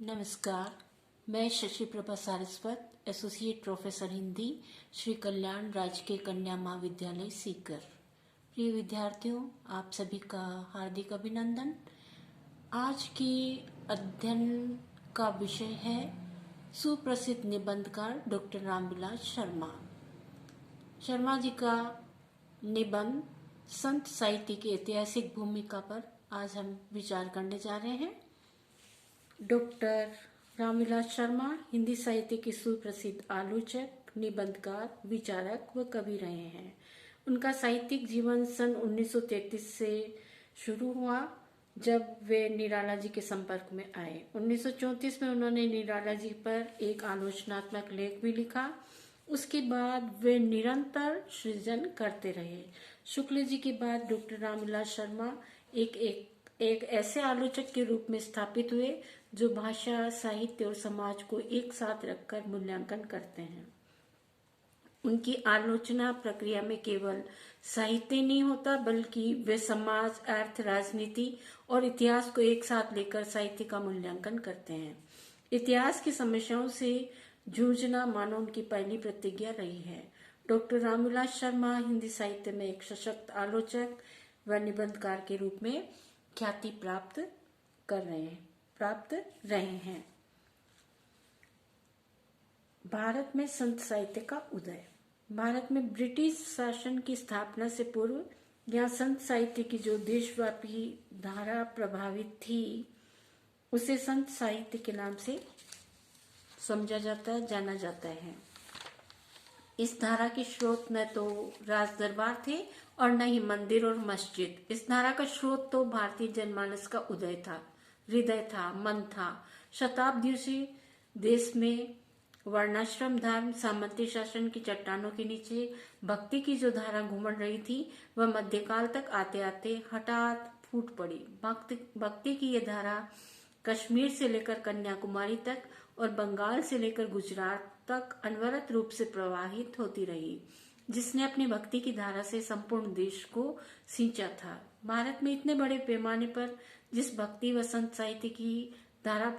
नमस्कार। मैं Shashi Prabha Saraswat, associate professor Hindi, Shri Kalyan राजकीय कन्या महाविद्यालय सीकर। प्रिय विद्यार्थियों, आप सभी का हार्दिक अभिनंदन। आज की अध्ययन का विषय है सुप्रसिद्ध निबंधकार डॉक्टर रामविलास शर्मा। शर्मा जी का निबंध संत साहित्य की ऐतिहासिक भूमिका पर आज हम विचार करने जा रहे हैं। डॉक्टर रामविलास शर्मा हिंदी साहित्य के सुप्रसिद्ध आलोचक, निबंधकार, विचारक व कवि रहे हैं। उनका साहित्यिक जीवन सन 1933 से शुरू हुआ, जब वे निराला जी के संपर्क में आए। 1934 में उन्होंने निराला जी पर एक आलोचनात्मक लेख भी लिखा। उसके बाद वे निरंतर सृजन करते रहे। शुक्ल जी के बाद डॉक्टर रामविलास शर्मा एक ऐसे आलोचक के रूप में स्थापित हुए जो भाषा, साहित्य और समाज को एक साथ रखकर मूल्यांकन करते हैं। उनकी आलोचना प्रक्रिया में केवल साहित्य नहीं होता, बल्कि वे समाज, अर्थ, राजनीति और इतिहास को एक साथ लेकर साहित्य का मूल्यांकन करते हैं। इतिहास की समस्याओं से जूझना मानो उनकी पहली प्रतिज्ञा रही है। डॉक्टर रामविलास शर्मा हिंदी साहित्य में एक सशक्त आलोचक व निबंधकार के रूप में ख्याति प्राप्त रहे हैं। भारत में संत साहित्य का उदय। भारत में ब्रिटिश शासन की स्थापना से पूर्व यहाँ संत साहित्य की जो देशव्यापी धारा प्रभावित थी, उसे संत साहित्य के नाम से जाना जाता है। इस धारा के स्रोत न तो राज दरबार थे और न ही मंदिर और मस्जिद। इस धारा का स्रोत तो भारतीय जनमानस का उदय था, हृदय था, मन था। शताब्दियों से देश में वर्णाश्रम धर्म, सामंती शासन की चट्टानों के नीचे भक्ति की जो धारा घूमड़ रही थी, वह मध्यकाल तक आते आते हठात फूट पड़ी। भक्ति की यह धारा कश्मीर से लेकर कन्याकुमारी तक और बंगाल से लेकर गुजरात तक अनवरत रूप से प्रवाहित होती रही, जिसने अपनी भक्ति की धारा से संपूर्ण देश को सींचा था। भारत में इतने बड़े पैमाने पर जिस भक्ति व संत साहित्य की धारा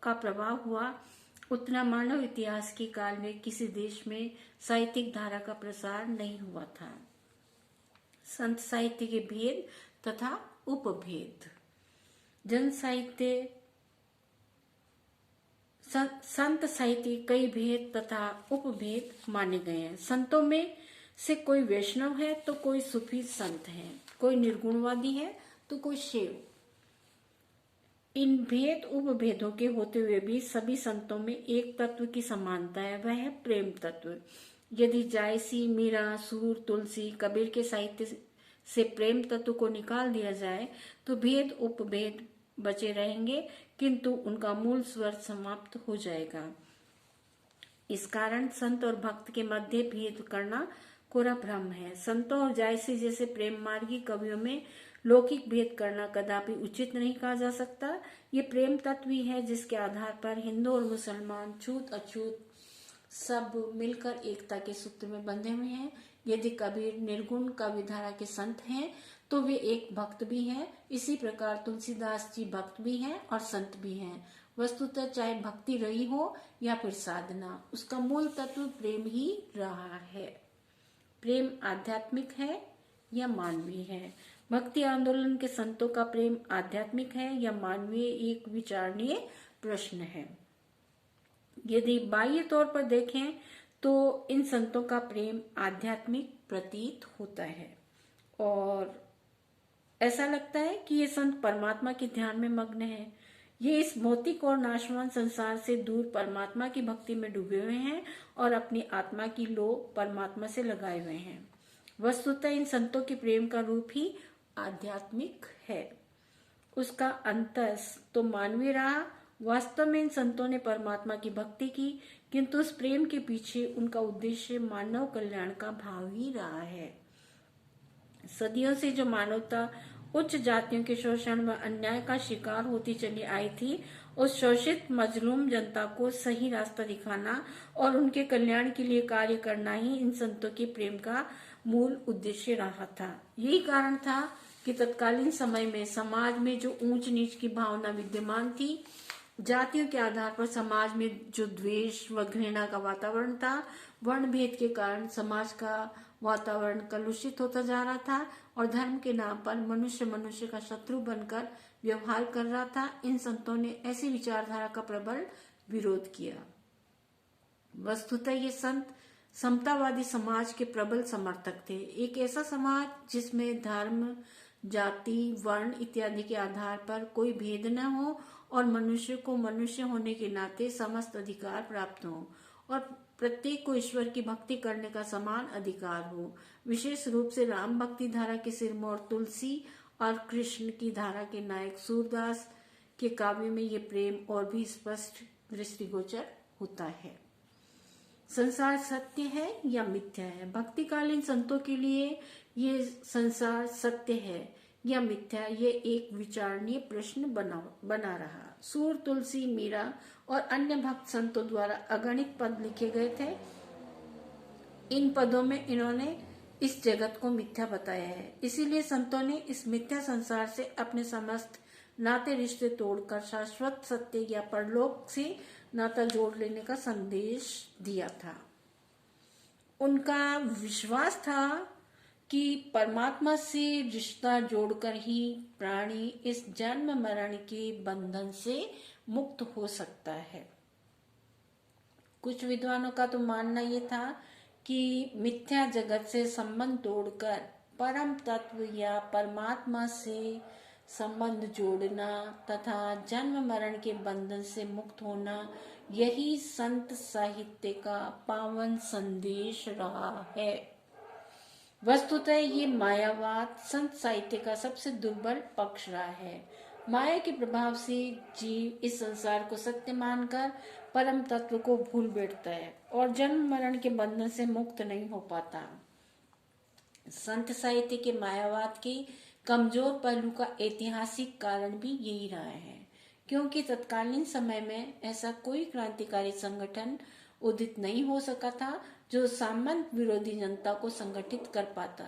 का प्रभाव हुआ, उतना मानव इतिहास के काल में किसी देश में साहित्यिक धारा का प्रसार नहीं हुआ था। संत साहित्य के भेद तथा उपभेद। जन साहित्य संत साहित्य कई भेद तथा उपभेद माने गए हैं। संतों में से कोई वैष्णव है तो कोई सूफी संत है, कोई निर्गुणवादी है तो कोई शैव। इन भेद उपभेदों के होते हुए भी सभी संतों में एक तत्व की समानता है, वह है प्रेम तत्व। यदि जायसी, मीरा, सूर, तुलसी, कबीर के साहित्य से प्रेम तत्व को निकाल दिया जाए तो भेद उपभेद बचे रहेंगे, किंतु उनका मूल स्वर समाप्त हो जाएगा। इस कारण संत और भक्त के मध्य भेद करना कोरा भ्रम है। संतों और जायसी जैसे प्रेम मार्गी कवियों में लौकिक भेद करना कदापि उचित नहीं कहा जा सकता। ये प्रेम तत्व ही है जिसके आधार पर हिंदू और मुसलमान, छूत अछूत सब मिलकर एकता के सूत्र में बंधे हुए हैं। यदि कबीर निर्गुण काव्यधारा के संत हैं तो वे एक भक्त भी हैं। इसी प्रकार तुलसीदास जी भक्त भी हैं और संत भी हैं। वस्तुतः चाहे भक्ति रही हो या फिर साधना, उसका मूल तत्व प्रेम ही रहा है। प्रेम आध्यात्मिक है या मानवीय है? भक्ति आंदोलन के संतों का प्रेम आध्यात्मिक है या मानवीय, एक विचारणीय प्रश्न है। यदि बाह्य तौर पर देखें तो इन संतों का प्रेम आध्यात्मिक प्रतीत होता है और ऐसा लगता है कि ये संत परमात्मा के ध्यान में मग्न हैं। ये इस भौतिक और नाशवान संसार से दूर परमात्मा की भक्ति में डूबे हुए हैं और अपनी आत्मा की लो परमात्मा से लगाए हुए हैं। वस्तुतः इन संतों के प्रेम का रूप ही आध्यात्मिक है, उसका अंतस तो मानवीय रहा। वास्तव में इन संतों ने परमात्मा की भक्ति की, किंतु उस प्रेम के पीछे उनका उद्देश्य मानव कल्याण का भाव ही रहा है। सदियों से जो मानवता उच्च जातियों के शोषण व अन्याय का शिकार होती चली आई थी, उस शोषित मजलूम जनता को सही रास्ता दिखाना और उनके कल्याण के लिए कार्य करना ही इन संतों के प्रेम का मूल उद्देश्य रहा था। यही कारण था कि तत्कालीन समय में समाज में जो ऊंच नीच की भावना विद्यमान थी, जातियों के आधार पर समाज में जो द्वेष व घृणा का वातावरण था, वर्ण भेद के कारण समाज का वातावरण कलुषित होता जा रहा था और धर्म के नाम पर मनुष्य मनुष्य का शत्रु बनकर व्यवहार कर रहा था। इन संतों ने ऐसी विचारधारा का प्रबल विरोध किया। वस्तुतः ये संत समतावादी समाज के प्रबल समर्थक थे। एक ऐसा समाज जिसमें धर्म, जाति, वर्ण इत्यादि के आधार पर कोई भेद न हो और मनुष्य को मनुष्य होने के नाते समस्त अधिकार प्राप्त हो और प्रत्येक को ईश्वर की भक्ति करने का समान अधिकार हो। विशेष रूप से राम भक्ति धारा के सिरमौर तुलसी और कृष्ण की धारा के नायक सूरदास के काव्य में ये प्रेम और भी स्पष्ट दृष्टिगोचर होता है। संसार सत्य है या मिथ्या है? भक्तिकालीन संतों के लिए ये संसार सत्य है या मिथ्या, ये एक विचारणीय प्रश्न बना रहा। सूर, तुलसी, मीरा और अन्य भक्त संतों द्वारा अगणित पद लिखे गए थे। इन पदों में इन्होंने इस जगत को मिथ्या बताया है। इसीलिए संतों ने इस मिथ्या संसार से अपने समस्त नाते रिश्ते तोड़कर शाश्वत सत्य या परलोक से नाता जोड़ लेने का संदेश दिया था। उनका विश्वास था कि परमात्मा से रिश्ता जोड़कर ही प्राणी इस जन्म मरण के बंधन से मुक्त हो सकता है। कुछ विद्वानों का तो मानना ये था कि मिथ्या जगत से संबंध तोड़कर परम तत्व या परमात्मा से संबंध जोड़ना तथा जन्म मरण के बंधन से मुक्त होना, यही संत साहित्य का पावन संदेश रहा है। वस्तुतः ये मायावाद संत साहित्य का सबसे दुर्बल पक्ष रहा है। माया के प्रभाव से जीव इस संसार को सत्य मानकर परम तत्व को भूल बैठता है और जन्म मरण के बंधन से मुक्त नहीं हो पाता। संत साहित्य के मायावाद के कमजोर पहलू का ऐतिहासिक कारण भी यही रहा है, क्योंकि तत्कालीन समय में ऐसा कोई क्रांतिकारी संगठन उदित नहीं हो सका था जो सामंत विरोधी जनता को संगठित कर पाता।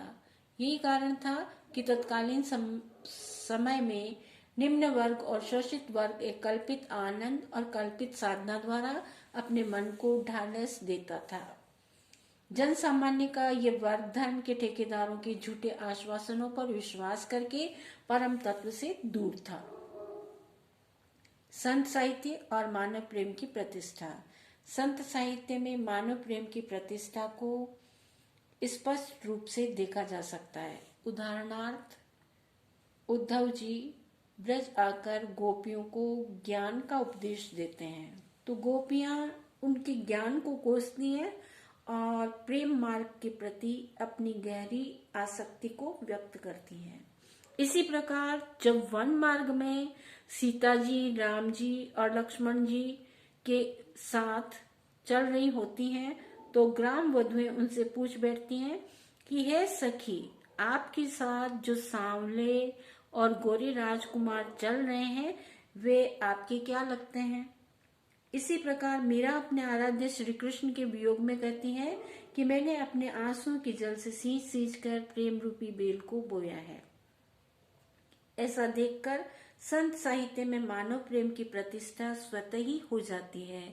यही कारण था कि तत्कालीन समय में निम्न वर्ग और शोषित वर्ग एक कल्पित आनंद और कल्पित साधना द्वारा अपने मन को ढालस देता था। जन सामान्य का ये वर्ग धर्म के ठेकेदारों के झूठे आश्वासनों पर विश्वास करके परम तत्व से दूर था। संत साहित्य और मानव प्रेम की प्रतिष्ठा। संत साहित्य में मानव प्रेम की प्रतिष्ठा को स्पष्ट रूप से देखा जा सकता है। उदाहरणार्थ, उद्धव जी ब्रज आकर गोपियों को ज्ञान का उपदेश देते हैं तो गोपियां उनके ज्ञान को कोसती हैं और प्रेम मार्ग के प्रति अपनी गहरी आसक्ति को व्यक्त करती हैं। इसी प्रकार जब वन मार्ग में सीता जी, राम जी और लक्ष्मण जी के साथ चल रही होती हैं तो ग्राम वधुएं उनसे पूछ बैठती हैं कि हे सखी, आपके साथ जो सांवले और गोरे राजकुमार चल रहे हैं वे आपके क्या लगते हैं? इसी प्रकार मीरा अपने आराध्य श्री कृष्ण के वियोग में कहती है कि मैंने अपने आंसुओं के जल से सींच सींच कर प्रेम रूपी बेल को बोया है। ऐसा देखकर संत साहित्य में मानव प्रेम की प्रतिष्ठा स्वतः ही हो जाती है।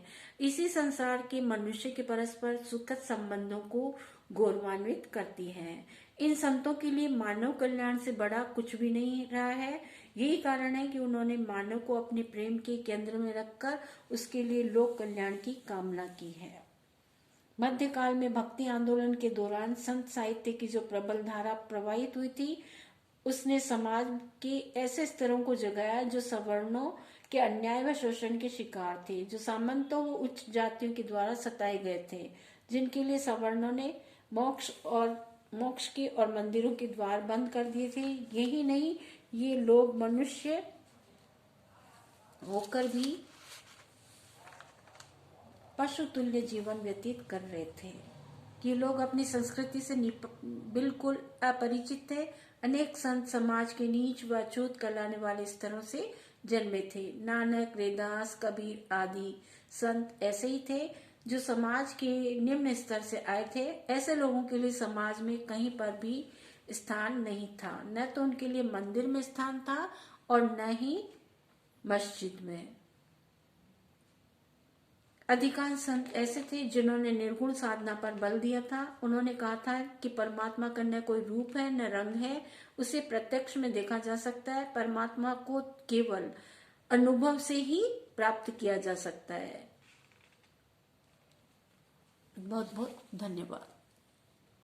इसी संसार के मनुष्य के परस्पर सुखद संबंधों को गौरवान्वित करती है। इन संतों के लिए मानव कल्याण से बड़ा कुछ भी नहीं रहा है। यही कारण है कि उन्होंने मानव को अपने प्रेम के केंद्र में रखकर उसके लिए लोक कल्याण की कामना की है। मध्यकाल में भक्ति आंदोलन के दौरान संत साहित्य की जो प्रबल धारा प्रवाहित हुई थी उसने समाज के ऐसे स्तरों को जगाया जो सवर्णों के अन्याय व शोषण के शिकार थे, जो सामंतों व उच्च जातियों के द्वारा सताए गए थे, जिनके लिए सवर्णों ने मोक्ष के और मंदिरों के द्वार बंद कर दिए थे। यही नहीं, ये लोग मनुष्य होकर भी पशु तुल्य जीवन व्यतीत कर रहे थे। ये लोग अपनी संस्कृति से बिल्कुल अपरिचित थे। अनेक संत समाज के नीच व अछूत कहलाने वाले स्तरों से जन्मे थे। नानक, रैदास, कबीर आदि संत ऐसे ही थे जो समाज के निम्न स्तर से आए थे। ऐसे लोगों के लिए समाज में कहीं पर भी स्थान नहीं था। न तो उनके लिए मंदिर में स्थान था और न ही मस्जिद में। अधिकांश संत ऐसे थे जिन्होंने निर्गुण साधना पर बल दिया था। उन्होंने कहा था कि परमात्मा का न कोई रूप है न रंग है, उसे प्रत्यक्ष में देखा जा सकता है। परमात्मा को केवल अनुभव से ही प्राप्त किया जा सकता है। बहुत बहुत धन्यवाद।